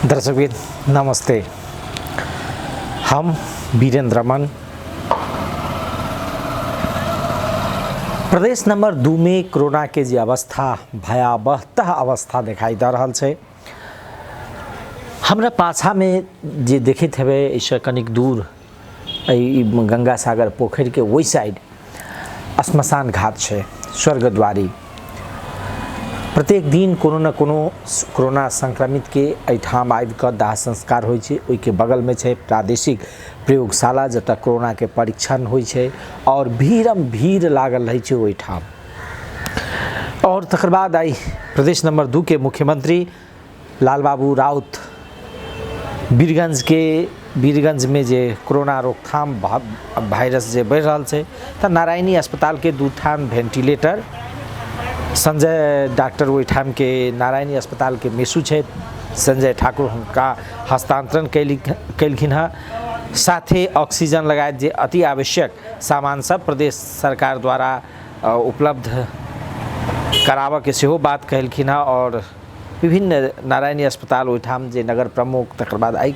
दर्शकबिन नमस्ते। हम वीरेंद्र मन प्रदेश नंबर 2 में कोरोना के जी अवस्था भयावह अवस्था दिखाई दे रहा है। हमरा पाछा में जे देखित हेबे इससे कनिक दूर गंगा सागर पोखर के वही साइड श्मशान घाट है, स्वर्गद्वारी। प्रत्येक दिन कोनो न कोनो कोरोना संक्रमित के एठाम आबि कऽ दाह संस्कार होइ छै। ओहि के बगल में छै प्रादेशिक प्रयोगशाला जतऽ कोरोना के परीक्षण होइ छै और भीड़ लागल रहै छै ओहिठाम। और तकर बाद आई प्रदेश नंबर 2 के मुख्यमंत्री लाल बाबू राउत वीरगंज में जे कोरोना रोकथाम वायरस जे बढ़ रहा है तो नारायणी अस्पताल के 2 ठाम वेंटिलेटर संजय डॉक्टर ओहिठाम के नारायणी अस्पताल के मेसू है संजय ठाकुर हुनका हस्तांतरण कैलखिन है। साथे ऑक्सीजन लगायत जे अति आवश्यक सामान सब प्रदेश सरकार द्वारा उपलब्ध कराबऽ के सेहो बात कहलखिन है। और विभिन्न नारायणी अस्पताल ओहिठाम जे नगर प्रमुख तकर बाद आई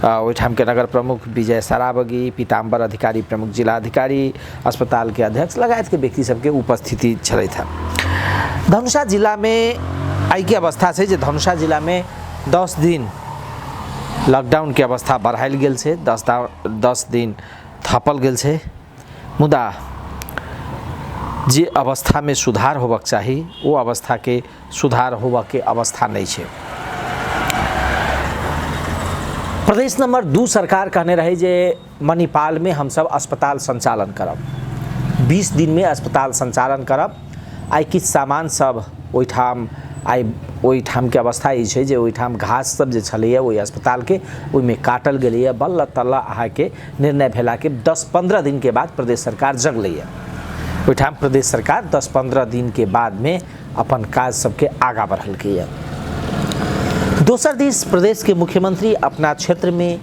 ओहिठाम के नगर प्रमुख विजय सरावगी, पीताम्बर अधिकारी प्रमुख जिला अधिकारी, अस्पताल के अध्यक्ष लगायत के व्यक्ति सबके उपस्थिति छलै था। धनुषा जिला में आई की अवस्था है जे धनुषा जिला में 10 दिन लॉकडाउन के अवस्था बढ़ायल गेल छै, 10 दिन थपल गेल छै। मुदा जे अवस्था में सुधार होबक चाही वो अवस्था के सुधार होबक के अवस्था नहीं है। प्रदेश नंबर 2 सरकार कहने रहे जे मणिपाल में हम सब अस्पताल संचालन करब, 20 दिन में अस्पताल संचालन करब। आई किछ सामान सब ओहिठाम के अवस्था ये छै जे ओहिठाम घास सब जे छलैया ओहि अस्पताल के ओहिमे काटल गेलैया। बल्ला तल्ला अहाँ के निर्णय भेला के 10-15 दिन के बाद प्रदेश सरकार जगलैया। ओहिठाम प्रदेश सरकार 10-15 दिन के बाद में अपन काज सबके आगा बढ़लकैया। दोसर दिस प्रदेश के मुख्यमंत्री अपना क्षेत्र में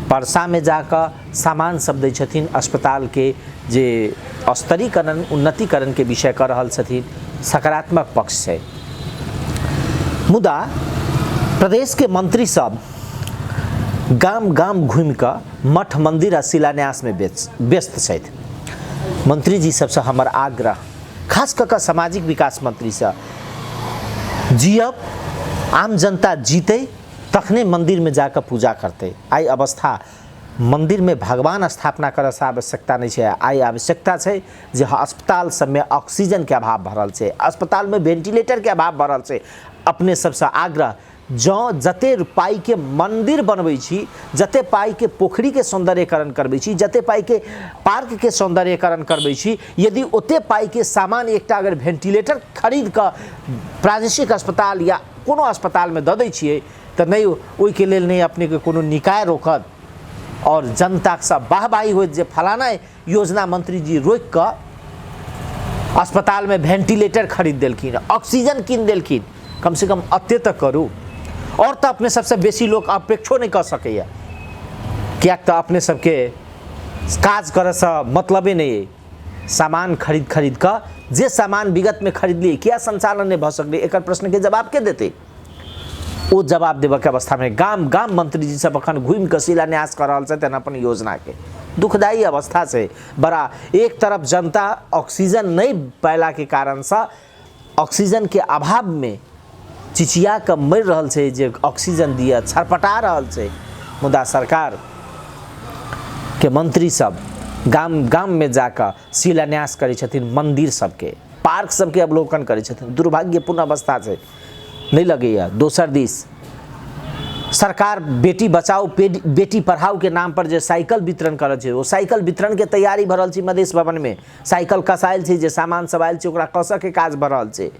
परसा में जाकर सामान सब दै छथिन। अस्पताल के जे स्तरीकरण उन्नतीकरण के विषय कर रहल छथिन, सकारात्मक पक्ष है। मुदा प्रदेश के मंत्री सब गाम गाम घूम कर मठ मंदिर आ शिलान्यास में व्यस्त छथि। मंत्री जी सबसे हमर आग्रह, खास कर सामाजिक विकास मंत्री से, जियब आम जनता जीते तखने मंदिर में जाकर पूजा करते। आई अवस्था मंदिर में भगवान स्थापना करे से आवश्यकता नहीं है। आई आवश्यकता है जे अस्पताल सब में ऑक्सीजन के अभाव भरल है, अस्पताल में वेंटिलेटर के अभाव भरल है। अपने सबसे आग्रह, जो जते पाई के मंदिर बनबै छी, जते पाई के पोखरी के सौंदर्यकरण करबै छी, जते पाई के पार्क के सौंदर्यकरण करबै छी, यदि ओते पाई के सामान एकटा अगर वेंटिलेटर खरीद कर प्रादेशिक अस्पताल या कोनो अस्पताल में दऽ दै छियै तऽ नहीं ओहि के लेल नहीं अपने के कोनो निकाय रोकत और जनता से वाहवाही होत जे फलाना योजना मंत्री जी रोक कर अस्पताल में वेंटिलेटर खरीद देलखिन, ऑक्सीजन कीन देलखिन। कम से कम अत्ते तक करू। और तो अपने सबसे बेसी लोग अपेक्षो नहीं कर सकैया, क्या तो अपने सबके काज करे से मतलबे नहीं है। सामान खरीद कर जे सामान विगत में खरीद लिए क्या संचालन नहीं भ सकले, एक प्रश्न के जवाब के देते? वो जवाब देवे के अवस्था में गाम गाम मंत्री जी सब अखन घूम कर शिलान्यास कर रहा है अपन योजना के। दुखदायी अवस्था से बड़ा एक तरफ जनता ऑक्सीजन नहीं पैला के कारण से ऑक्सीजन के अभाव में चिचिया के मर रहा है जे ऑक्सीजन दिया छरपटा रहा है। मुदा सरकार के मंत्री सब गाम गाम में जाकर शिलान्यास करे छथिन, मंदिर सबके पार्क सबके अवलोकन करे छथिन। दुर्भाग्यपूर्ण अवस्था से नहीं लगेया। दोसर दिस सरकार बेटी बचाओ बेटी पढ़ाओ के नाम पर जे साइकिल वितरण करे छै, वो साइकिल वितरण के तैयारी भरल छै। मधेश भवन में साइकिल कसायल छै, जे सामान सब आयल छै ओकरा कसऽ के काज भरल छै।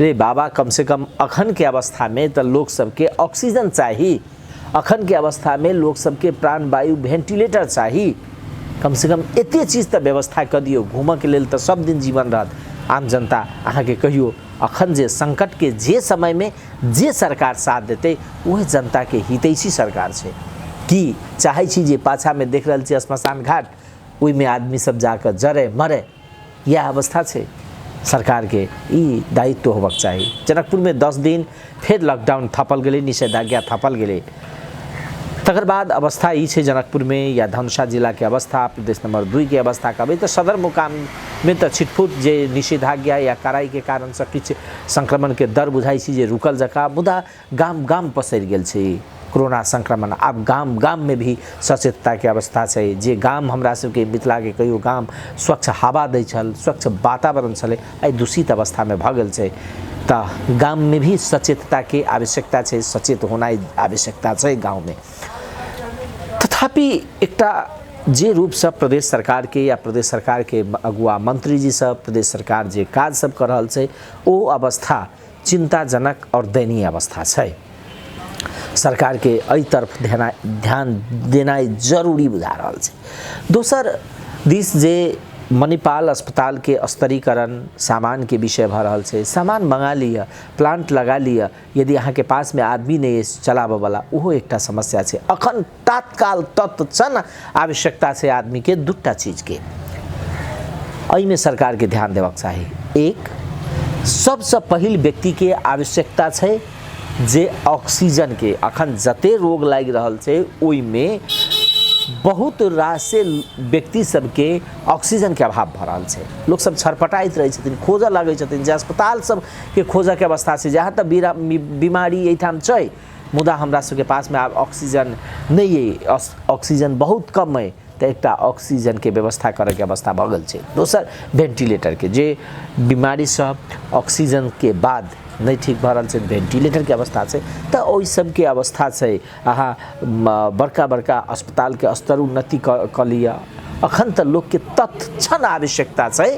रे बाबा, कम से कम अखन के अवस्था में तो लोग सबके ऑक्सीजन चाहिए, अखन के अवस्था में लोग सबके प्राणवायु वेंटिलेटर चाहिए। कम से कम एते चीज तो व्यवस्था कर दियो। घूम के लेल तो सब दिन जीवन रहत। आम जनता अहाँ के कहियो अखन जे संकट के जे समय में जे सरकार साथ देते वह जनता के हितैषी सरकार है। कि चाहे छी जे पाछा में देख रहा छी श्मशान घाट, ओहि में आदमी सब जाकर जरे मरे, यह अवस्था है। सरकार के ई दायित्व होबक चाहिए। जनकपुर में 10 दिन फिर लॉकडाउन थपल गए, निषेधाज्ञा थपल गए। तकर बाद अवस्था ई है जनकपुर में या धनुषा जिला के अवस्था, प्रदेश नंबर 2 के अवस्था कभी तो सदर मुकाम में तो छिटफुट जे निषेधाज्ञा या कराई के कारण से किछ संक्रमण के दर बुझाई जे रुकल जका, मुदा गाम गाम पसर गेल छै कोरोना संक्रमण। अब गाम गाम में भी सचेतता के अवस्था है। जे गाम हमरा सबके मिथिला के कहियो गाम स्वच्छ हवा दै छल, स्वच्छ वातावरण छलै, आई दूषित अवस्था में भ गेल छै। तो गाम में भी सचेतता के आवश्यकता है, सचेत होना आवश्यकता है गाँव में। तथापि एकटा जे रूप से प्रदेश सरकार के या प्रदेश सरकार के अगुआ मंत्री जी सब, प्रदेश सरकार जे काज सब कर रहल छै, ओ अवस्था चिंताजनक और दयनीय अवस्था है। सरकार के एहि तरफ ध्यान देनाइ जरूरी बुझा रहल छै। दोसर दिस जे मणिपाल अस्पताल के स्तरीकरण सामान के विषय भ रहल छै, सामान मंगा लिया, प्लांट लगा लिया, यदि अहाँ के पास में आदमी नहीं चलाबे वाला, ओहो एकटा समस्या छै। अखन तत्काल तत्क्षण आवश्यकता छै आदमी के दूटा चीज के, एहि में सरकार के ध्यान देबाक चाही। एक, सबसे पहिल व्यक्ति के आवश्यकता छै जे ऑक्सीजन के। अखन जते रोग लागि रहल छै ओहि में बहुत रास व्यक्ति सबके ऑक्सीजन के अभाव भ रहल छै। लोग सब छटपटाइत रहे छथिन, खोजऽ लागै छथिन, जे अस्पताल सब के खोजऽ के अवस्था छै, जहाँ तक बीमारी एहिठाम छै, मुदा हमरा सबके पास में आब ऑक्सीजन नहीं है, ऑक्सीजन बहुत कम है। तो एक ऑक्सीजन के व्यवस्था करे के अवस्था भ गेल छै। दोसर, वेंटिलेटर के, जे बीमारी सब ऑक्सीजन के बाद नहीं ठीक भ रहल छै, वेंटिलेटर के अवस्था है, तो ओहि सब के अवस्था है। अहाँ बड़का बड़का अस्पताल के स्तर उन्नति क लिया। अखन तो लोग के तत्क्षण आवश्यकता है,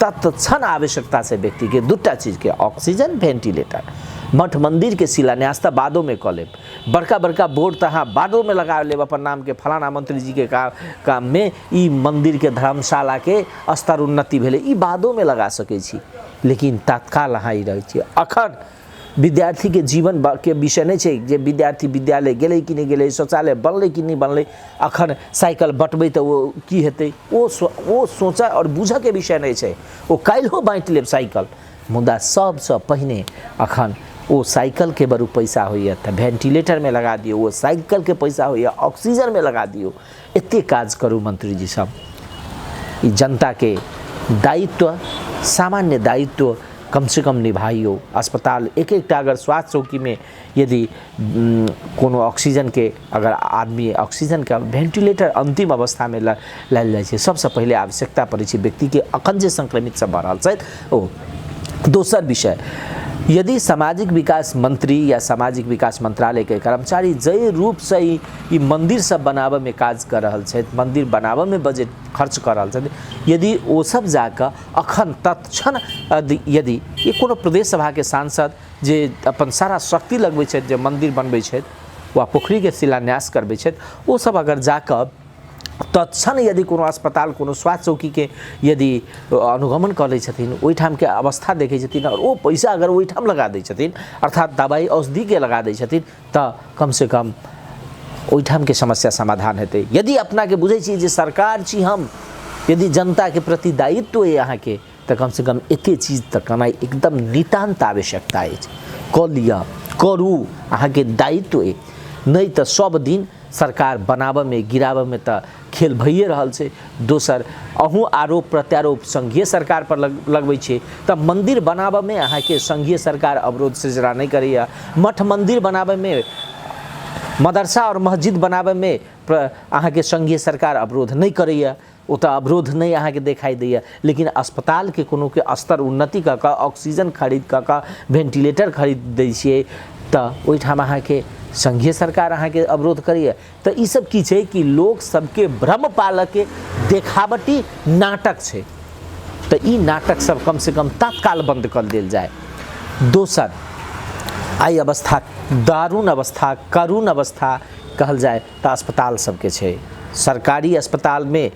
तत्क्षण आवश्यकता है व्यक्ति के दूटा चीज के, ऑक्सीजन, वेंटिलेटर। मठ मंदिर के शिलान्यास तो बादों में क लेब, बड़का बड़का बोर्ड तो हाँ बादों में लगा लेब अपन नाम के, फलाना मंत्री जी के काम में ई मंदिर के धर्मशाला के स्तर उन्नति भेले, ई बादों में लगा सकै छी। लेकिन तत्काल अहाँ ई रहै छी। अखन विद्यार्थी के जीवन के विषय नहीं है जे विद्यार्थी विद्यालय गेलै कि नहीं गेलै, शौचालय बनलै कि नहीं बनलै, अखन साइकिल बटबै तो वो की हेतै, वो सोचा और बुझ के विषय नहीं है। वो काल्हो बाँटि लेब साइकिल, मुदा सबसे पहिने अखन वो साइकिल के बरू पैसा होइए तो वेंटिलेटर में लगा दियो, वो साइकिल के पैसा होइए ऑक्सीजन में लगा दियो। एते काज करू मंत्री जी सब। ई जनता के दायित्व, सामान्य दायित्व कम से कम निभाइयो। अस्पताल एक एक अगर स्वास्थ्य चौकी में यदि कोनो ऑक्सीजन के, अगर आदमी ऑक्सीजन का वेंटिलेटर अंतिम अवस्था में लायल जाए, सबसे पहले आवश्यकता पड़े व्यक्ति के अखन जे संक्रमित सब भऽ रहल छथि ओ। दोसर विषय, यदि सामाजिक विकास मंत्री या सामाजिक विकास मंत्रालय के कर्मचारी जय रूप से ई मंदिर सब बनावे में काज कर रहल छथि, मंदिर बनावे में बजट खर्च कर रहल छथि, यदि वो सब जाकर अखन तत्क्षण यदि ये कोनो प्रदेश सभा के सांसद जे अपन सारा शक्ति लगबै छथि, जे मंदिर बनबै छथि वा पोखरी के शिलान्यास करबै छथि, वो सब अगर जाकर तत्क्षण यदि कोनो अस्पताल, कोनो स्वास्थ्य चौकी के यदि अनुगमन कर लै छथिन, ओहिठाम के अवस्था देखै छथिन और वो पैसा अगर ओहिठाम लगा दै छथिन, अर्थात दवाई औषधि के लगा दै छथिन, तो कम से कम ओहिठाम के समस्या समाधान हेतै। यदि अपना के बुझै छी जे सरकार छी हम, यदि जनता के प्रति दायित्व है अहाँ के, तो कम से कम एते चीज तक करनाइ एकदम नितान्त आवश्यकता है। क लिया, करू, अहाँ के दायित्व है। नहीं तो सब दिन सरकार बनावे में गिरावे में तो खेल भइए रहल छै। दोसर, अहूँ आरोप प्रत्यारोप संघीय सरकार पर लगबै छै, तब मंदिर बनावे में अहाँ के संघीय सरकार अवरोध सृजना नहीं करैया, मठ मंदिर बनावे में, मदरसा और मस्जिद बनावे में अहाँ के संघीय सरकार अवरोध नहीं करैया, वो तो अवरोध नहीं अहाँ के दिखाई दैया। लेकिन अस्पताल के कोनो के स्तर उन्नति कऽ कऽ, ऑक्सीजन खरीद कऽ, वेंटिलेटर खरीद दै छियै, तो ओहिठाम अहाँ के संघीय सरकार अहाँ के अवरोध करिए। तो ई सब की छै कि लोग सबके भ्रम पालक के देखावटी नाटक छै, तो ई नाटक सब कम से कम तत्काल बंद कर देल जाए। दोसर, आई अवस्था दारुण अवस्था, करुण अवस्था कहल जाए तो अस्पताल सबके छै। सरकारी अस्पताल में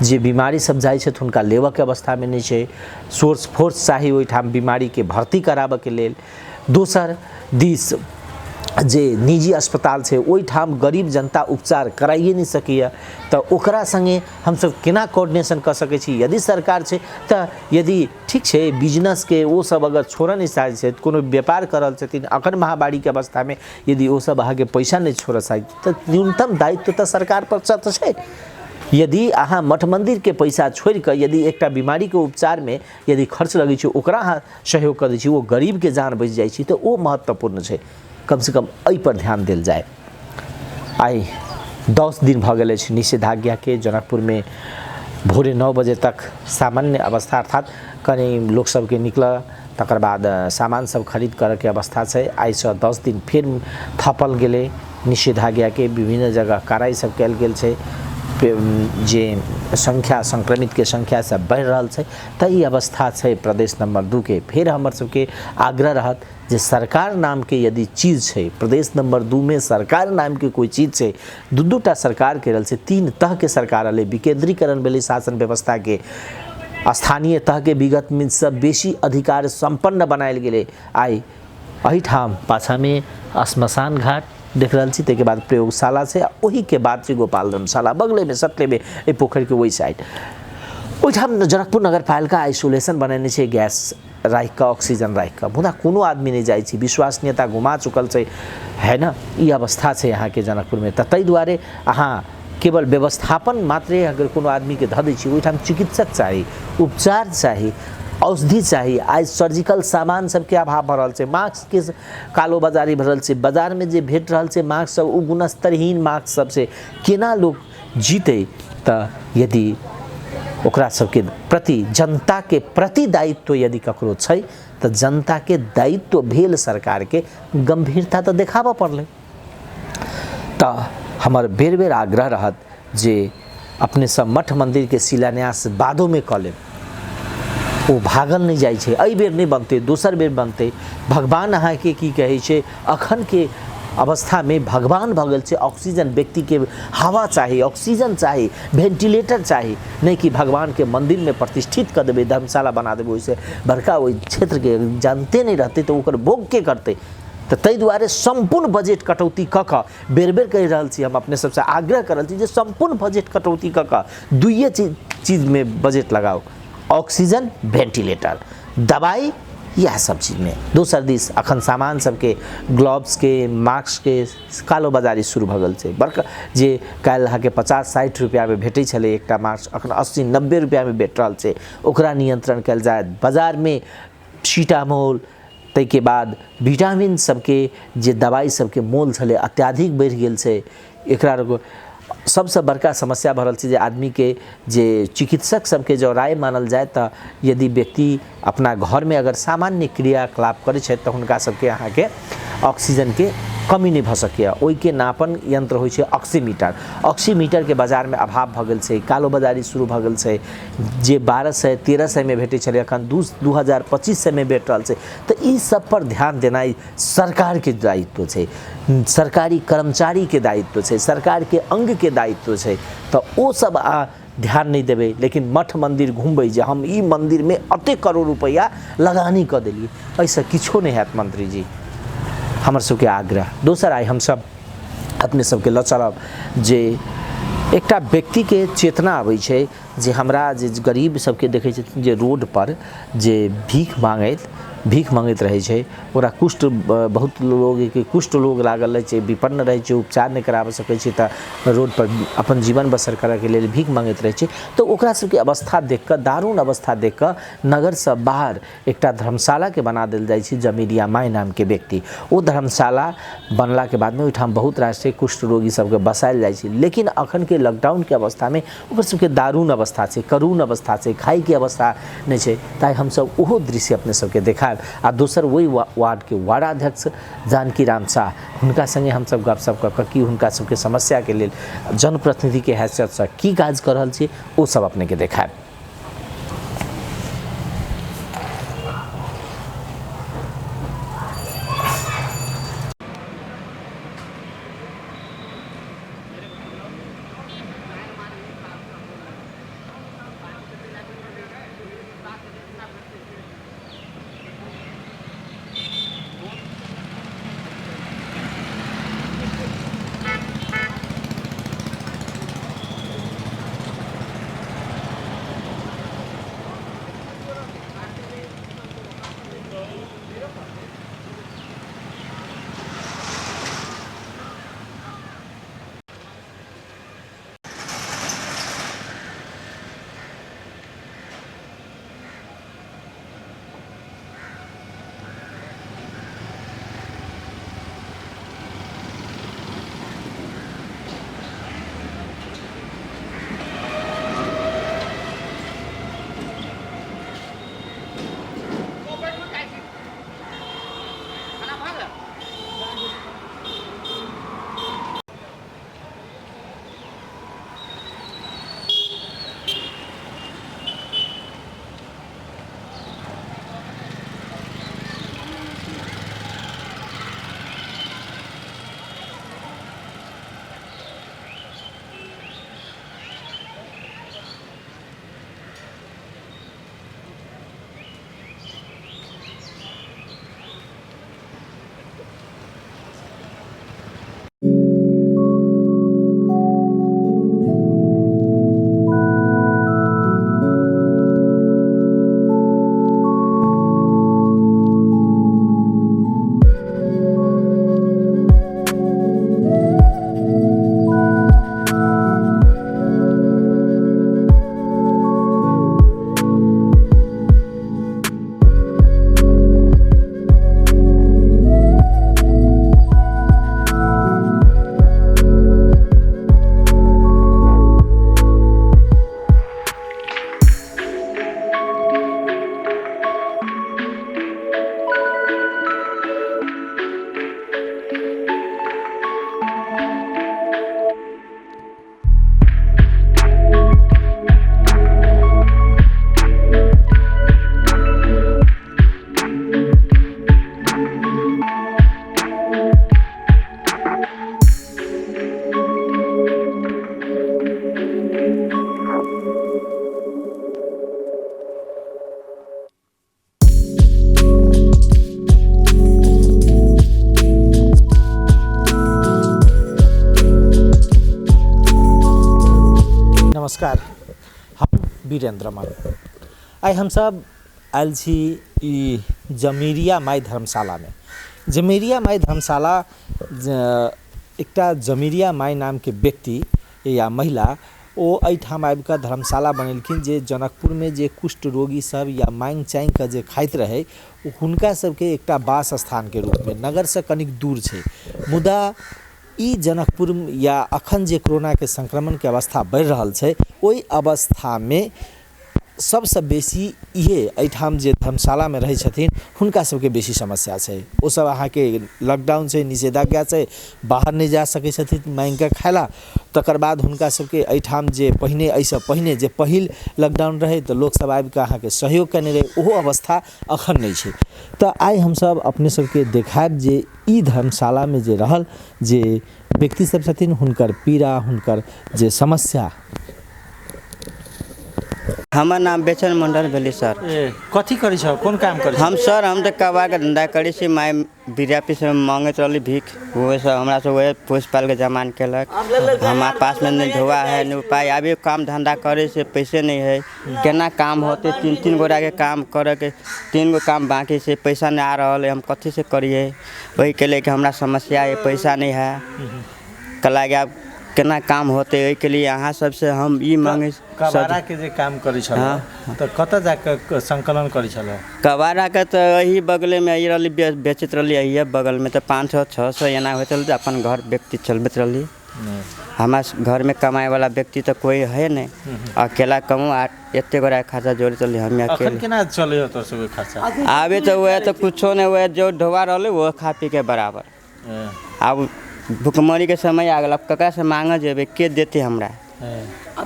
जे बीमारी सब जाए छै हुनका लेवऽ के अवस्था में नहीं छै, सोर्स फोर्स चाही ओहिठाम बीमारी के भर्ती कराबऽ के लेल। दोसर दिस जे निजी अस्पताल छै ओहिठाम गरीब जनता उपचार कराइए नहीं सकैए तो ओकरा संगे हम सब केना कोऑर्डिनेशन कर सकै छी। यदि सरकार छै तो यदि ठीक छै बिजनेस के वो सब अगर छोड़ नहीं चाहै छै कोनो व्यापार कर रहल छथिन अखन महामारी के अवस्था में यदि वो सब अहाँ के पैसा नहीं छोड़ चाहै तो न्यूनतम दायित्व तो सरकार पर छै। यदि अहाँ मठ मंदिर के पैसा छोड़ कर यदि एक बीमारी के उपचार में यदि खर्च लगे छै ओकरा अहाँ सहयोग कर दै छी वो गरीब के जान बच जाइ छै तो वो महत्वपूर्ण छै। कम से कम एहि पर ध्यान देल जाए। आई 10 दिन भ गेल अछि निषेधाज्ञा के। जनकपुर में भोरे 9 बजे तक सामान्य अवस्था अर्थात कहीं लोग सब के निकल तकर बाद सामान सब खरीद कर के अवस्था है। आई से 10 दिन फिर थपल गेले निषेधाज्ञा के विभिन्न जगह कार्रवाई सब कल गेल छै। जे संख्या संक्रमित के संख्या सब बढ़ रहा है तो ये अवस्था है प्रदेश नंबर 2 के। फिर हमर सबके आग्रह रहत जे सरकार नाम के यदि चीज है प्रदेश नंबर 2 में सरकार नाम के कोई चीज है दूटा सरकार के रहल से 3 तह के सरकार अले विकेंद्रीकरण भेले शासन व्यवस्था के स्थानीय तह के विगत में सब बेसी अधिकार संपन्न बनायल गेले। आई अहिठाम पाछा में श्मशान घाट देख रहा छी के बाद प्रयोगशाला से वही के बाद से गोपाल धर्मशाला बगले में सटले में ए पोखर के वही साइड ओहिठाम जनकपुर नगर पालिका आइसोलेशन बनेने छे गैस राख का ऑक्सीजन राख का मुदा कोनो आदमी नहीं जाए छी विश्वसनीयता गुमा चुकल छे है ना। ये अवस्था है यहाँ के जनकपुर में तई द्वारे अहाँ केवल व्यवस्थापन मात्रे अगर कोनो आदमी के ध दै छी ओहिठाम चिकित्सक चाहिए उपचार चाहिए औषधि चाहिए। आज सर्जिकल सामान सबके अभाव भरल है मास्क के कालो बाजारी भरल है बाजार में जे भेट रहल है मास्क सब गुणस्तरहीन मास्क सबसे केना लोग जीते। तो यदि ओकरा सबके प्रति जनता के प्रति दायित्व यदि ककरो छै तो जनता के दायित्व भेल सरकार के गंभीरता तो देखाबऽ पड़ले। तो हमर बेर बेर आग्रह रहत जे अपने सब मठ मंदिर के शिलान्यास बादों में क लेब वो भागल नहीं जाए छे। एहि बेर नहीं बनते दोसर बेर बनते भगवान अहाँ के की कहे छे अखन के अवस्था में भगवान भगल से ऑक्सीजन व्यक्ति के हवा चाहिए ऑक्सीजन चाहिए वेंटिलेटर चाहिए नहीं कि भगवान के मंदिर में प्रतिष्ठित कर देवे धर्मशाला बना देवे वैसे बड़का वही क्षेत्र के जानते नहीं रहते तो ओकर भोग के करते। तो तई द्वारे संपूर्ण बजट कटौती क बेर बेर कह रहा छी हम अपने सबसे आग्रह कर रहा संपूर्ण बजट कटौती क दुइये चीज में बजट लगाओ ऑक्सीजन वेंटिलेटर दवाई यह सब चीज में। दोसर दिस अखन सामान सबके ग्लव्स के मास्क के कालो बाजारी शुरू भ गेल छै बड़का जे काल्हि अहाँके 50-60 रुपया में भेटै छलै एकटा मास्क अखन 80-90 रुपया में भेट रहल छै ओकरा नियंत्रण कल जाए। बाजार में सीटामोल तै के बाद विटामिन सबके जे दवाई सबके मोल छलै अत्याधिक बढ़ गेल छै। एकरा सबसे बड़का समस्या भरल छै जे आदमी के जे चिकित्सक सबके जो राय मानल जाए तो यदि व्यक्ति अपना घर में अगर सामान्य क्रियाकलाप करे छै तो हुनका सबके अहाँ के ऑक्सीजन के कमी नहीं भ सके। ओहि के नापन यंत्र होइ छै ऑक्सीमीटर ऑक्सीमीटर के बाजार में अभाव भ गेल छै कालो बाजारी शुरू भ गेल छै जे 1200-1300 में भेटे छलै अखन 2025 में भेट रहल छै। तो ई सब पर ध्यान देनाई सरकार के दायित्व छै सरकारी कर्मचारी के दायित्व छै सरकार के अंग के दायित्व छै। तो वो सब ध्यान नहीं देवे लेकिन मठ मंदिर घूमबे जे हम ई मंदिर में अते करोड़ रुपया लगानी कर देलिए ऐसा किछो नहीं हैत मंत्री जी हमर सबके आग्रह। दोसर आई हम सब अपने सबके ल चलब जे एकटा व्यक्ति के चेतना आबै छै जे हमरा जे गरीब सबके देखै छै जे रोड पर जे भीख मांगैत रहे छै ओकरा कुष्ठ बहुत लोग के कुष्ठ रोग लागल रहे छै विपन्न रहे छै उपचार नहीं करा सकै छै तो रोड पर अपन जीवन बसर करे के लिए भीख मांगैत रहे छै। तो ओकरा सबके अवस्था देख कर दारुण अवस्था देख कर नगर से बाहर एकटा धर्मशाला के बना देल जाय छै जमीरिया माई नाम के व्यक्ति वो धर्मशाला बनला के बाद में ओहिठाम बहुत रास कुष्ठ रोगी सबके बसायल जाय छै। लेकिन अखन के लॉकडाउन के अवस्था में ओकर सबके दारुण अवस्था छै करुण अवस्था छै खाई के अवस्था नहीं छै। ताई हम सब ओहो दृश्य अपने सबके देखा आ दोसर वही वार्ड के वार्डाध्यक्ष जानकी राम शाह हुनका संगे हम सब गपशप कर कि हुनका सबके समस्या के लिए जनप्रतिनिधि के हैसियत से की काज कर रहल छी वो सब अपने के देखाब। नमस्कार, हम वीरेंद्र मन। आई हम सब आयल छी ई जमीरिया माई धर्मशाला में। जमीरिया माई धर्मशाला एकटा जमीरिया माई नाम के व्यक्ति या महिला ओ एठाम आबि कऽ धर्मशाला बनेलखिन जे जनकपुर में जे कुष्ठ रोगी सब या मांग चांग के जे खाइत रहे हुनका सबके एकटा वास स्थान के रूप में नगर से कनिक दूर छै। मुदा ई जनकपुर या अखन जे कोरोना के संक्रमण के अवस्था बढ़ि रहल छै ओहि अवस्था में सबसे बेसी इहे एठाम जे धर्मशाला में रहै छथिन हुनका सबके बेसी समस्या छै। ओ सब अहाँ के लॉकडाउन छै, निषेधाज्ञा छै, बाहर नहीं जा सकै छथिन मांग के खायला। तकर बाद हुनका सबके एठाम जे पहिने एहिसँ पहिने जे पहिल लॉकडाउन रहे तो लोग सब आबि कऽ अहाँ के सहयोग करने रहे, ओहो अवस्था अखन नहीं छै। तो आई हम सब अपने सबके देखायब जे ई धर्मशाला में जे रहल जे व्यक्ति सब छथिन हुनकर पीड़ा, हुनकर जे समस्या। हमार नाम बेचन मंडल भेली सर। कथी करै छ, कोन काम करै छ? हम सर हम तो कबाड़ के धंधा करी छी। माय विद्यापति से मांगत रहली भीख, वो सब हमरा से वह पोस पाल के जमान केलक। हमारे पास में नहीं ढोआ है नहीं उपाय, अभी काम धंधा करे से पैसे नहीं है। केना काम होते, तीन गोरा के काम करे के 3 गो काम बाकी से पैसा नहीं आ रहा है, हम कथी से करिए? वही के लेके हमरा समस्या है, पैसा नहीं है। कल गया केना काम होते के लिए यहाँ सबसे हम ई मांगे। कबाड़ा के जे काम करै छल तो कत जाके संकलन करै छल? कबाड़ा के तो यही बगले में आई रही बेचत रही, यही बगल में तो 500-600 एना होते रही। अपन घर व्यक्ति चलबत रही। हमारे घर में कमाए वाला व्यक्ति तो कोई है नहीं, अकेला कमो एते गोरा खर्चा जोड़त रही। हम अकेले केना चले हो तो सब खर्चा? आवे तो वह तो कुछो नहीं, वह जो ढोवा रहे वो खा पी के बराबर। अब भुखमरी के समय आ गया, अब ककरा से मांग जेबे, के देते हमरा?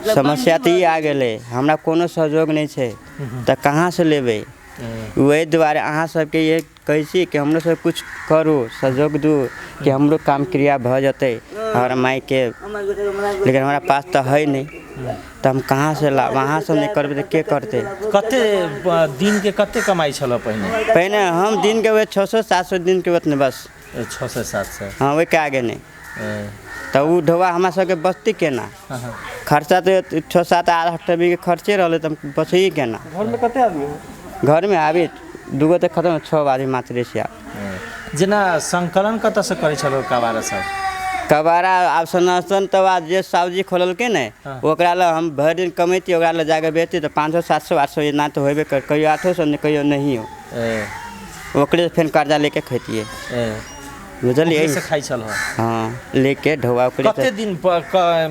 समस्या तो ये आ गए, हमरा कोनो सहयोग नहीं है तो कहाँ से लेबे? वही द्वारे अहाँ सबके ये कैसी कि हमरो सब कुछ करू, सहयोग दू कि हमरो काम क्रिया भ जते हमारा माई के। लेकिन हमारा पास तो है नहीं, तो हम कहाँ से ला? वहाँ से नहीं करबे तो के करते? कते दिन के कते कमाई छल पहले? पहले हम दिन के 600-700 दिन के उतने बस 600-700। हाँ वही के आगे नहीं। तो वो ढोवा हमारा सबके बचती केना? खर्चा तो 6-7-8 के खर्चे रहे तो बचे केना? घर में कते आदमी? घर में आबी 2 तो खत्म, 6 आदमी मात्र से। जेना संकलन कत से करे छलो कबाड़ा सब? कबाड़ा अब सनातन तो आज जे सब्जी खोलल के ने ओकरा ला हम भर दिन कमेती, ओकरा ला जाके बेचती तो 500-700-800 इतना तो होबे कर, कहियो 800 नहीं कहियो नहीं हो। ओकरे फिर कर्जा लेके खैतिए, बुझलिए? से खाई छल? हाँ लेके ढोवा ओकरे। कते दिन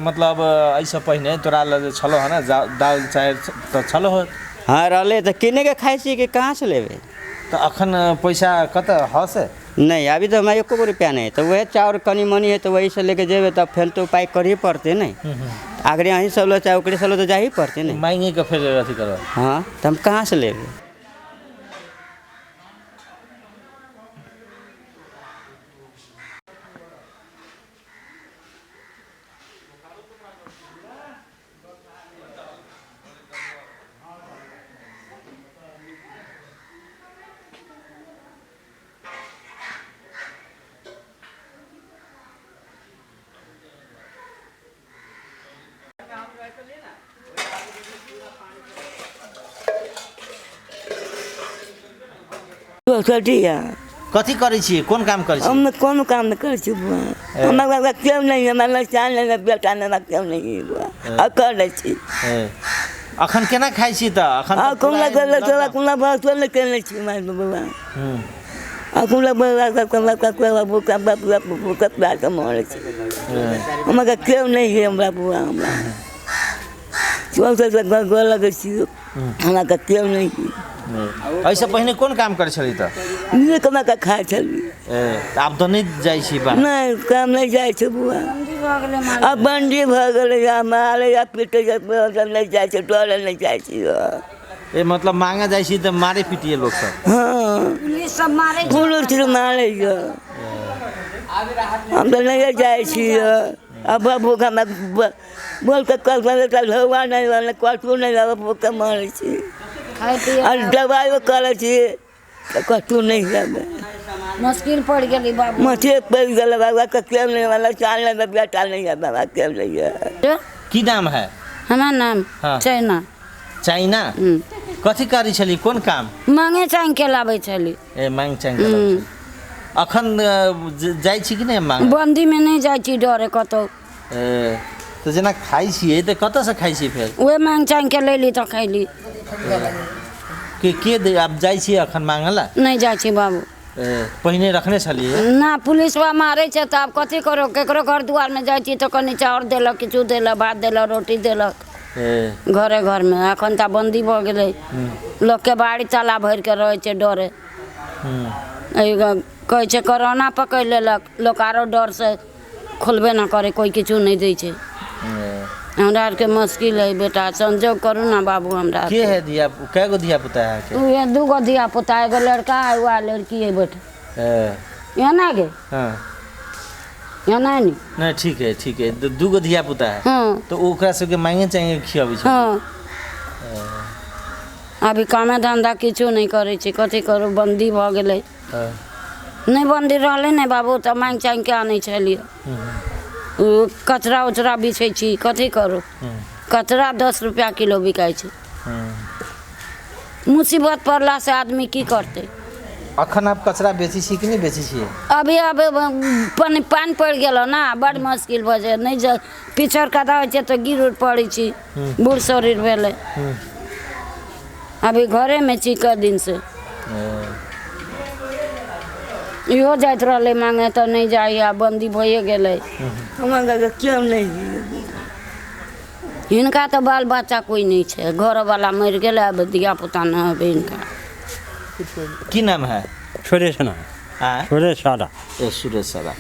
मतलब ऐसा पहिने तोरा ल छलो है ना दाल चाहे तो छलो हो? हाँ रहले तो किने के खाई छी कि कहाँ से लेबे? तो अखन पैसा कत ह से? नहीं अभी तो हमारे 1 रुपया नहीं, तो वह चाउर कनी मनी है तो वही से लेके जेबे, तब फिर तो उपाय कर ही पड़ते नहीं। आगे यहीं सब लो चाहे ओकरे सब लो तो जा ही पड़ते नहीं। मांगे के फिर अथी करो। हाँ तो हम कहाँ से लेबे? कथी करै छी, कोन काम करै छी? हम कोनो काम नहीं कर छी बुआ, हमरा क्यों नहीं, हमरा चाल नहीं, बेटा नहीं, क्यों नहीं बुआ आ कर ले छी। अखन केना खाइ छी त? अखन आ कोला गले चला कोला भात नहीं करले छी माय बुआ। आ कोला कोला बुका बुका प्यार के मारे छी। हमरा क्यों नहीं है हमरा बुआ, हमरा चल गोल लगे छी, हमरा क्यों नहीं। ऐसे पहिने कोन काम करे छली त? ये कमा का खाए छली। आब तो नहीं जाय छी बा? नहीं काम नहीं जाय छ बुआ, अब बंडी भ गेले या मारे या पीटे या नहीं जाय छ, टोले नहीं जाय छी। ए मतलब मांगा जाय छी त मारे पीटिए लोग सब? हां पुलिस सब मारे, पुलिस मारे यो। हम तो नहीं जाय छी। अब भूखा में बोल के कल हवा नहीं वाला कटू नहीं वाला भूखा मारे छी। और दवाई करे छी कटू नहीं जाबे, मुश्किल पड़ गई बाबू, मथे पड़ गल बाबा का केम नहीं वाला चाल नहीं बेटा नहीं है बाबा केम नहीं है। की नाम है? हमार नाम हाँ। चाइना चाइना कथी करी छली कोन काम मांगे चांग के लाबै छली ए मांग चांग अखन जाइ छी कि नहीं मांग बंदी में नहीं जाइ छी डरे कतौ ए तो जेना खाइ छियै तऽ कतऽ से खाइ छी फेर उहे मांग चांग के लेली तऽ खैली के दे आप जाइ छी अखन मांगला नहीं जाइ छी बाबू पहिने रखने छलिए ना पुलिसवा मारै छै तऽ आब कथी करो केकरो घर दुआर में जाइ छी तऽ कनि चाउर देलक किछु देलक भात देलक रोटी देलक घरे घर में अखन तऽ बंदी भऽ गेलै लोक के बाड़ी ताला भरि के रहै छै डरे कहै छै कोरोना पकड़ि लेलक लोक आरो डर से खोलबे ना करे कोई किछु नहीं दै छै हमरा आर के मुश्किल है बेटा संजोग करू ना बाबू हमरा के है दिया कै गो दिया पुता है के उहे 2 गो दिया पुता एगो लड़का है एगो लड़की है बेटा यहाँ ना गे हां यहाँ नहीं नहीं ठीक है 2 गो दिया पुता है हाँ तो ओकरा सबके मांगे चाहिए खियाबै छै हाँ अभी कामे धंधा किछु नहीं करे छी कथी करू बंदी भऽ गेलै नहीं बंदी रहले नहीं बाबू तऽ मांग चांग के आनै छलिए कचरा उचरा बिछै छी कथी करू कचरा 10 रुपया किलो बिकाइ छै मुसीबत पड़ला से आदमी की करते अखन आप कचरा बेची छी कि नहीं बेची छी अभी पानी पड़ गेल ना बड़ मुश्किल भऽ जाए नहीं जा पिछड़ कदा होइ छै तऽ गिर उड़ पड़ै छी बूढ़ शरीर भेलै अभी घरे में छी क दिन से इहो जाइत रहले मांगे तो नहीं जाई आ बंदी भइए गेलै हमरा क्यों नहीं हिनका तो बाल बच्चा कोई नहीं छै घर वाला मर गेलै अब दिया पुता न है इनका की नाम है सुरेश ना सुरेश सारा ए सुरेश सारा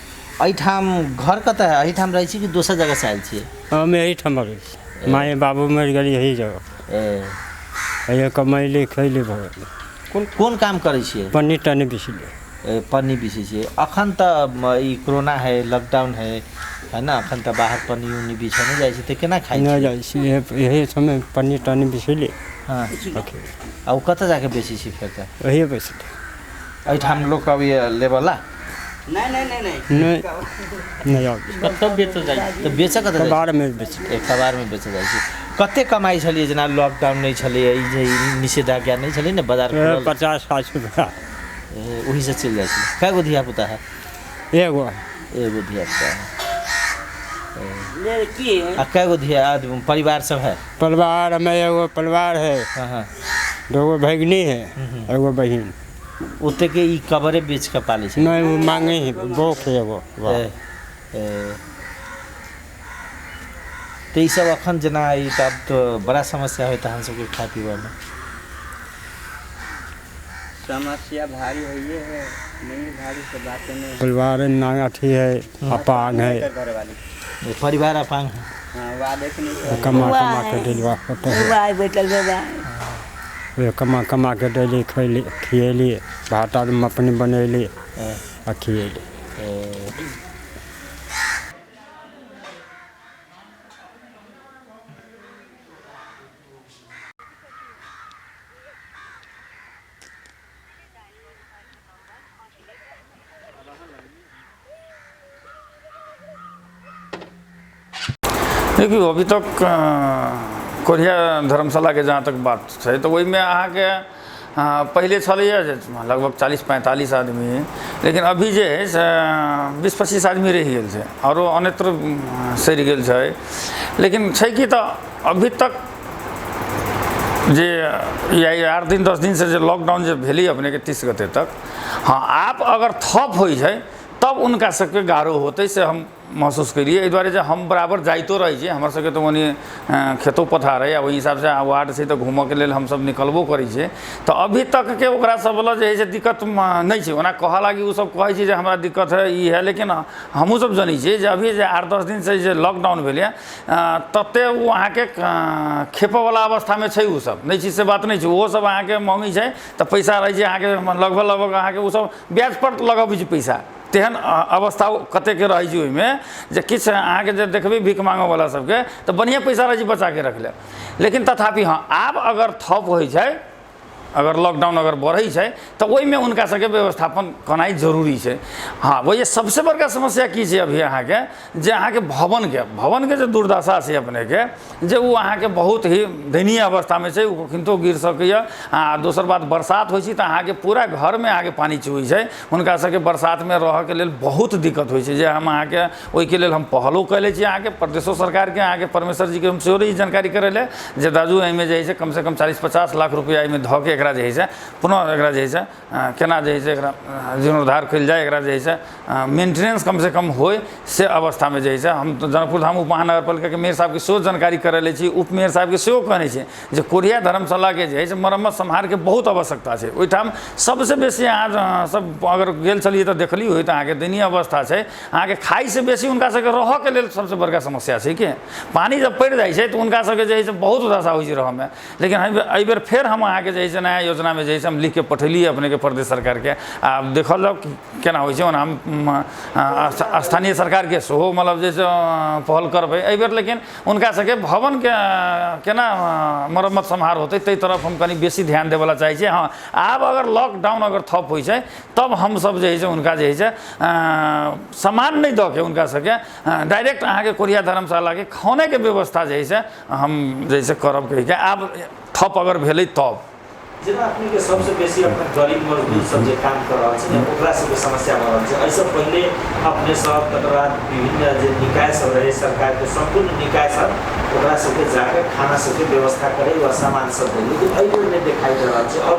एठाम घर कतऽ है एठाम रहै छी कि दोसर जगह से आयल छी हम एहिठाम रहै छी माय बाबू मरि गेली यही जगह ये कमैली खैली भऽ कोन काम करै छियै पन्नी टन्नी बिछली पन्नी बिछै छियै अखन तऽ ई कोरोना है लॉकडाउन है ना अखन तऽ बाहर पन्नी उन्नी बिछै नहीं जाइ छी तऽ केना खाइ नहीं जाइ छी यही समय पन्नी टन्नी बिछली हाँ आ ओ कतऽ जाके बेचै छी फेर तऽ यही बेचली एठाम लोक अभी लेबला नहीं आब कतऽ बेचऽ जाइ तऽ बेचऽ कतऽ जाइ कबाड़ में बेच कबाड़ में बेचऽ जाइ छी कते कमाई छलिए जेना लॉकडाउन नहीं छलिए ई जे निषेधाज्ञा नहीं छलिए ने बाजार 50-60 रुपया वही से चल जाइ छी कै गो धिया पुता है एगो धिया पुता है लड़की है आ कै गो धिया परिवार सब है परिवार में एगो परिवार है हाँ 2 गो भैगनी है एगो बहिन ओते के ई कबरे बेच के पाले छै नहीं वो मांगे ही बोख है एगो तो ई सब अखन जना ई तब तो बड़ा समस्या होता है हम सबके खाए पीबे में समस्या भारी है नहीं भारी से बात नहीं परिवार नांग अथी है अपांग है परिवार अपांग है हाँ वाह देखने कमा के दिलवा होता है बाय बैठल बाबा वे कमा के डेली खैली खिएली भात आर अपने बनैली आ खिएली देखियो अभी तक कोरिया धर्मशाला के जहाँ तक बात है तो वही में अहाँ के पहले छलैया लगभग 40-45 आदमी लेकिन अभी जे है से 20-25 आदमी रह गेल छै और अन्यत्र सरि गेल छै लेकिन छै कि तो अभी तक जे 8 दिन 10 दिन से जो लॉकडाउन जो भेली अपने के 30 गते तक हाँ आप अगर थप हो जाए तब उनका सबके गारो होते से हम महसूस करिए एहि दुआरे जे हम बराबर जाइतो रही छे हमर सबके तो वनी खेतो पथार है वही हिसाब से वार्ड से तो घूमऽ के लेल हम सब निकलबो करी छे तो अभी तक के ओकरा सब वाला जे है से दिक्कत नहीं छे ओना कहा लागी उ सब कहै छे जे हमरा दिक्कत है ई है लेकिन हमहू सब जानी छे जे अभी जे 8-10 दिन से जे लॉकडाउन भेलै तते वो अहाँ के खेपऽ वाला अवस्था में छे उ सब नहीं चीज से बात नहीं छे वो सब अहाँ के मांगी छे तो पैसा रही छे अहाँ के लगभग अहाँ के उ सब ब्याज पर लगाबै छे पैसा तेहन अवस्था कते के रही छै ओहिमें जे किछु अहाँके जे देखबै भीख मांगऽ वाला सबके तो बढ़िया पैसा रही बचा के रख ले लेकिन तथापि हाँ आब अगर थप हो छै अगर लॉकडाउन अगर बढ़ै छै तो ओहि में उनका सबके व्यवस्थापन करनाइ जरूरी छै। हाँ वही सबसे बड़का समस्या की छै अभी अहाँ के जे अहाँ के भवन के जो दुर्दशा छै अपने के जे वो अहाँ के बहुत ही दयनीय अवस्था में छै, ओ किंतु गिर सकैया। हाँ दोसर बात बरसात होइ छै तो अहाँ के पूरा घर में अहाँ के पानी चुबै छै, हुनका सबके बरसात में रह के लेल बहुत दिक्कत होइ छै। जे हम अहाँ के ओहि के लेल हम पहलो कैले छी अहाँ के प्रदेशो सरकार के, अहाँ के परमेश्वर जी के हम सेहो जानकारी करेले जे दाजू एहिमे जे है कम से कम 40-50 लाख रुपया एहिमे धऽ के एकरा जे है पुनः एकरा जे है केना जे है एकरा जीर्णोद्धार कयल जाए, एकरा जे है मेंटेनेंस कम से कम होय से अवस्था में जे है हम जनकपुर धाम उप महानगरपालिका के मेयर साहब के सेहो जानकारी करेले छी, उप मेयर साहब के सेहो कहने छी जे कोरिया धर्मशाला के जे है मरम्मत सम्हार के बहुत आवश्यकता छै। ओहिठाम सबसे बेसी अहाँ सब अगर गेल छलिए तो देखली होई तो अहाँ के दयनीय अवस्था छै। अहाँ के खाई से बेसी उनका सबके रह के लेल सबसे बड़का समस्या छै कि पानी जब पड़ जाए छै तो उनका सबके जे है बहुत दशा होइ छै रह में। लेकिन एहि बेर फेर हम अहाँ के जे है नया योजना में जे है हम लिख के पठेलिए अपने के प्रदेश सरकार के, आ देखल जाओ केना होइ छै। हम स्थानीय सरकार के सेहो मतलब जे पहल करबै एहि बेर, लेकिन उनका सबके भवन के केना मरम्मत सम्हार होते ताहि तरफ हम कनी बेसी ध्यान देवला चाहै छी। हाँ आब अगर लॉकडाउन अगर थप होइ छै तब हम सब जे है उनका जे है सामान नहीं दऽ के उनका सबके डायरेक्ट अहाँ के कोरिया धर्मशाला के खाने के व्यवस्था जे है हम जैसे करब कहि के आब थप अगर भेलै तब। जेना अपने के सबसे बेसी अपने गरीब मजदूर सब जे काम कर रहल छै ओकरा सबके समस्या भऽ रहल छै। एहिसँ पहिले अपने सब तकर बाद विभिन्न जे निकाय सब रहे सरकार के संपूर्ण निकाय सब ओकरा सबके जाके खाना सबके व्यवस्था करे वा सामान सब दे, लेकिन एहि बेर नहीं दिखाई दे रहल छै और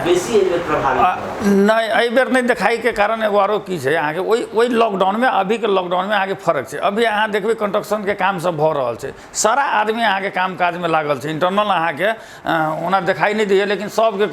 बेसी एहि बेर प्रभावित नहीं एहि बेर नहीं दिखाई के कारण एगो आरो की छै अहाँ के ओहि लॉकडाउन में अभी के लॉकडाउन में अहाँ के फर्क छै। अभी अहाँ देखबै कंस्ट्रक्शन के काम सब भऽ रहल छै, सारा आदमी अहाँ के काम काज में लागल छै। इंटरनल अहाँ के ओना दिखाई नहीं दैए लेकिन सबके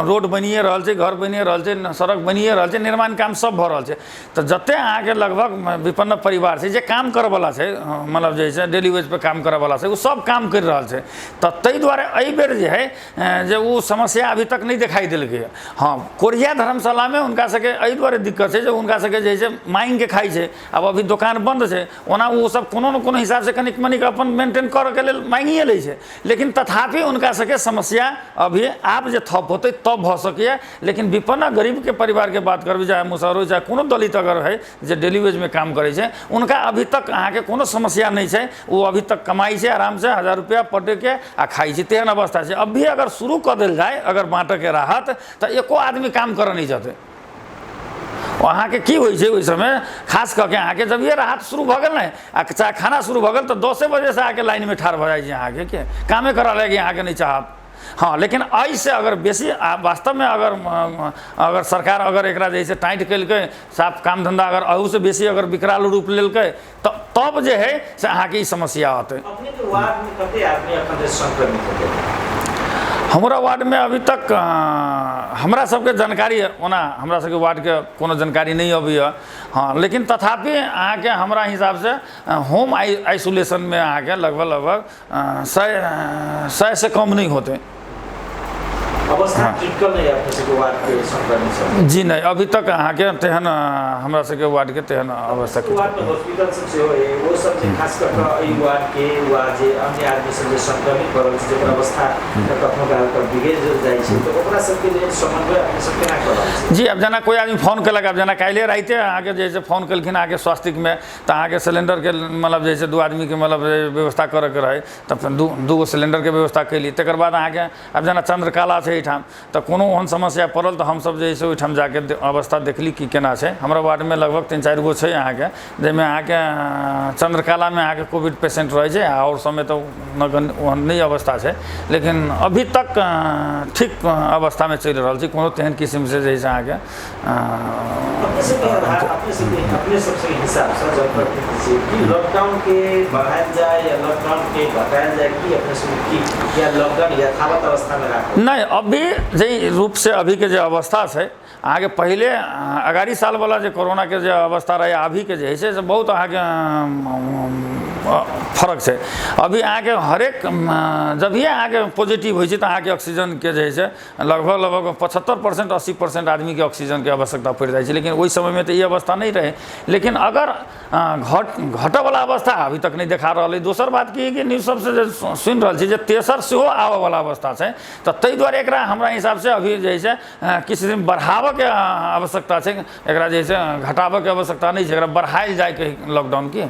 रोड बनिए रहल छै, घर बनिए रहल छै, सड़क बनिए रहल छै, निर्माण काम सब भऽ रहल छै। तो जते अहाँ के लगभग विपन्न परिवार छै जे काम करऽ वाला छै मतलब जे छै डेली वेज पे काम करऽ वाला छै, वो सब काम कर रहल छै। तो ताहि दुआरे एहि बेर जे है जे वो समस्या अभी तक नहीं दिखाई देलकै। हाँ कोरिया धर्मशाला में उनका सबके एहि दुआरे दिक्कत छै जे उनका सबके जे है मांग के खाई छै। अब अभी दुकान बंद छै, ओना वो सब कोनो न कोनो हिसाब से कनिक मनिक अपन मेंटेन करऽ के लेल मांगिए लै छै, लेकिन तथापि उनका सबके समस्या अभी आप जे थप होते तब भऽ सकैए। लेकिन विपन्न गरीब के परिवार के बात करबै चाहे मुसहर हो चाहे कोनो दलित अगर है जे डेली वेज में काम करे छै उनका अभी तक अहाँ के कोनो समस्या नहीं छै। वो अभी तक कमाई छै आराम से 1000 रुपया पर डे के आ खाई छै, तेहन अवस्था छै। अब भी अगर शुरू कर देल जाए अगर बाँटऽ के राहत तो एको आदमी काम करऽ नहीं जेतै। अहाँ के की होइ छै ओहि समय खास कऽ के अहाँ के जब ये राहत शुरू भऽ गेल ने आ चाहे खाना शुरू भऽ गेल तो 10 बजे से आके लाइन में ठाढ़ भऽ जाइ छै अहाँ के कामे करऽ लगे अहाँ के नहीं चाहत। हाँ लेकिन ऐसे अगर बेसी वास्तव में अगर सरकार अगर एकरा जैसे टाइट कलकै साफ काम धंधा अगर अहू से बेसी अगर विकराल रूप लेलकै तो तब जे है से अहाँ के समस्या होते। अपने के वार्ड में कते आदमी अपन संक्रमित होते? हमारा वार्ड में अभी तक हमरा सबके जानकारी ओना हमरा सबके वार्ड के कोनो जानकारी नहीं अभी है। हाँ लेकिन तथापि अहाँ के हमरा हिसाब से होम आइसोलेशन में अहाँ के लगभग 100 से कम नहीं होते। अवस्था क्रिटिकल नहीं है अपने सबके वार्ड के संक्रमित जी नहीं अभी तक अहाँ के तेहन हमरा सबके वार्ड के तेहन अवस्था वार्ड में हॉस्पिटल सब से होए वो सब जे खास कर के ई वार्ड के वा जे अन्य आदमी सब जे संक्रमित पड़ल छै जेकर अवस्था कखनो काल पर बिगड़ जाइ छै तो ओकरा सबके लेल समन्वय अपने सब केना करल जी। अब जना कोई आदमी फोन केलक, अब जना काल्हि राइते अहाँ के जैसे फोन केलखिन अहाँ के स्वास्थ्य में तो अहाँ के सिलेंडर के मतलब जैसे 2 आदमी के मतलब व्यवस्था करे के रहे तो फिर 2 सिलेंडर के व्यवस्था कैली। तकर बाद अहाँ के अब जना चंद्रकला छै एहिठाम तो कोनो ओहन समस्या पड़ल तो हम सब जे है ओहिठाम जाके अवस्था देखली कि केना छै। हमरा वार्ड में लगभग 3-4 गो छै अहाँ के जाहिमे अहाँ के चंद्रकला में अहाँ के कोविड पेशेंट रहे छै और समय तो ओहन नहीं अवस्था छै, लेकिन अभी तक ठीक अवस्था में चलि रहल छै। कोनो तेहन किस्म से जे है अहाँ के अपने सबसे हिसाब से जब कि लॉकडाउन के बढ़ायल जाए या लॉकडाउन के घटायल जाए कि अपने सब की या लॉकडाउन यथावत अवस्था में राखल नहीं अभी जे रूप से अभी के जे अवस्था है अहाँ के पहले 11 साल वाला जो कोरोना के जो अवस्था रहे अभी के जे है से बहुत अहाँ के फर्क है। अभी अहाँ के हरेक जब भी अहाँ के पॉजिटिव होइ छै तो अहाँ के ऑक्सीजन के जे है से लगभग 75% 80% आदमी के ऑक्सीजन के आवश्यकता पड़ जाए छै। लेकिन वही समय में तो ये अवस्था नहीं रहे, लेकिन अगर घटऽ वाला अवस्था अभी तक नहीं देखा रहा है। दोसर बात की है कि न्यूज सबसे सुनि रहल छी जे तेसर सेहो आबऽ वाला अवस्था है तो ताहि दुआरे एकरा हमरा हिसाब से अभी जे छै किछु दिन बढ़ाबऽ के आवश्यकता छै, एकरा जे छै घटाबऽ के आवश्यकता नहीं छै, एकरा बढ़ायल जाए के लॉकडाउन की।